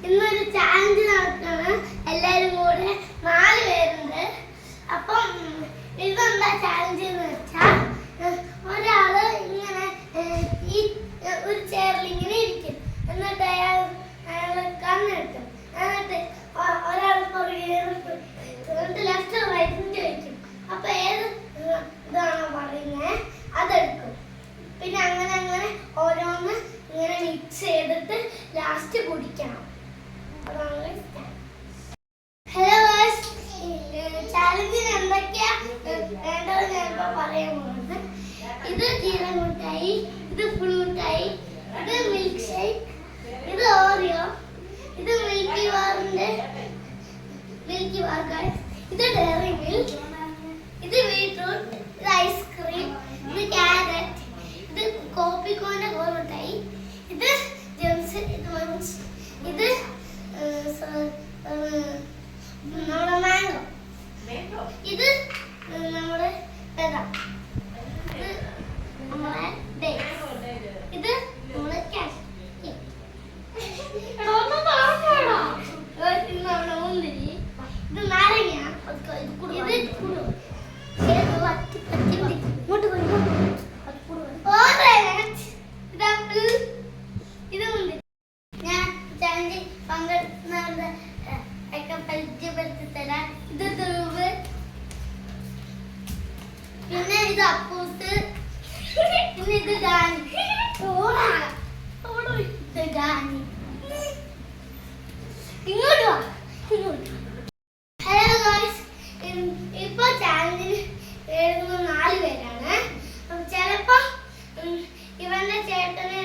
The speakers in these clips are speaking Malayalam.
ഇന്നൊരു ചാലഞ്ച് നടക്കാണ്. എല്ലാരും കൂടെ 4 പേരുണ്ട്. അപ്പം ഇതെന്താ ചാലഞ്ച് എന്ന് വെച്ചാൽ ഒരാള് ഇങ്ങനെ ഈ ഒരു ചെയറിൽ ഇങ്ങനെ ഇരിക്കും. എന്നിട്ട് അയാൾ കണ്ണെടുക്കും. എന്നിട്ട് ഒരാൾ ലെഫ്റ്റ് റൈറ്റും ചോദിക്കും. അപ്പൊ ഏത് ഇതാണോ പറയുന്നത് അതെടുക്കും. പിന്നെ അങ്ങനെ അങ്ങനെ ഓരോന്ന് ഇങ്ങനെ മിക്സ് ചെയ്തിട്ട് ലാസ്റ്റ് കുടിക്കണം. ഹലോ ഗയ്സ്, ചാലഞ്ചിന് എന്തൊക്കെയാ വേണ്ടത് ഞാൻ പറയാൻ പോകുന്നത്. ഇത് ജീരക മിഠായി, ഇത് ഫുൾ മിഠായി, ഇത് മിൽക്ക് ഷേക്ക്, ഇത് ഓറിയോ, ഇത് മിൽക്കി ബാർ ഗയ്സ്, ഇത് ഡയറി മിൽക്ക്, ഇത് ബീട്രൂട്ട്, ഇത് ഐസ്ക്രീം, ഇത് ക്യാരറ്റ്, ഇത് കോപ്പിക്കോന്റെ മിഠായി, ഇത് ജംസ്, ഇത് മഞ്ച്, ഇത് നമ്മുടെ മാംഗോ, ഇത് നമ്മുടെ ബദാം, ഇത് നമ്മുടെ ഡേറ്റ്സ്, ഇത് നമ്മുടെ കാഷ്യൂ, മുന്തിരി, ഇത് നാരങ്ങ, ഇത് കുടു, ഞാൻ ചാലഞ്ചിൽ പങ്കെടുക്കുന്നവരുടെ ഒക്കെ പരിചയപ്പെടുത്തി തരാം. ഇത് ധ്രുവ്, പിന്നെ ഇത് അപ്പൂസ്, പിന്നെ ഇത് ഗാനി, ഇത് ഗാനി. ഇങ്ങോട്ട് വാ, ഇങ്ങോട്ട്. ഹലോ ഗയ്സ്, ഇപ്പൊ ചാലഞ്ചിന് എഴുതുന്ന 4 പേരാണ്. ചിലപ്പോ ഇവന്റെ ചേട്ടന്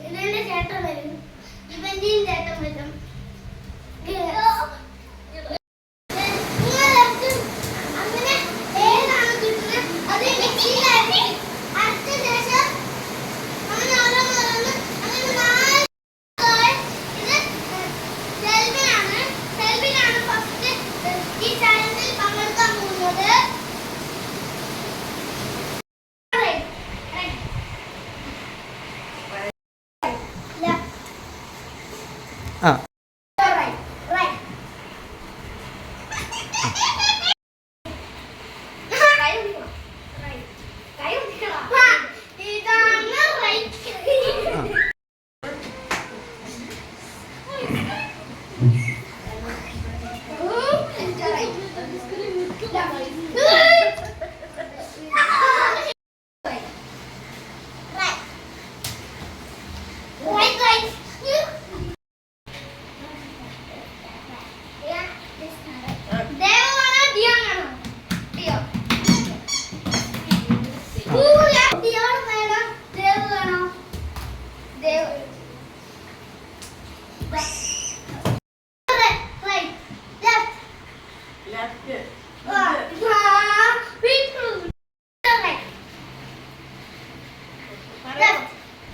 ഇവന്റെ ചേട്ടൻ വരും, ഇവന്റെയും ചേട്ടൻ വരും. അങ്ങനെ ഏതാണ് കിട്ടുന്നത് അത് മിക്സിയിലാക്കി അടുത്ത ശേഷം അങ്ങനെ ഓരോന്നോരോന്ന് അങ്ങനെ 4. ഇത് സെൽവിനാണ് ഫസ്റ്റ് ഈ ചാലഞ്ചിൽ പങ്കെടുക്കാൻ പോകുന്നത്.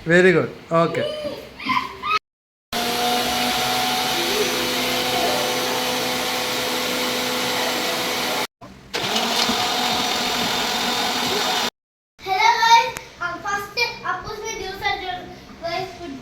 Very good. Okay. Hello guys, first Appusne juice guys food.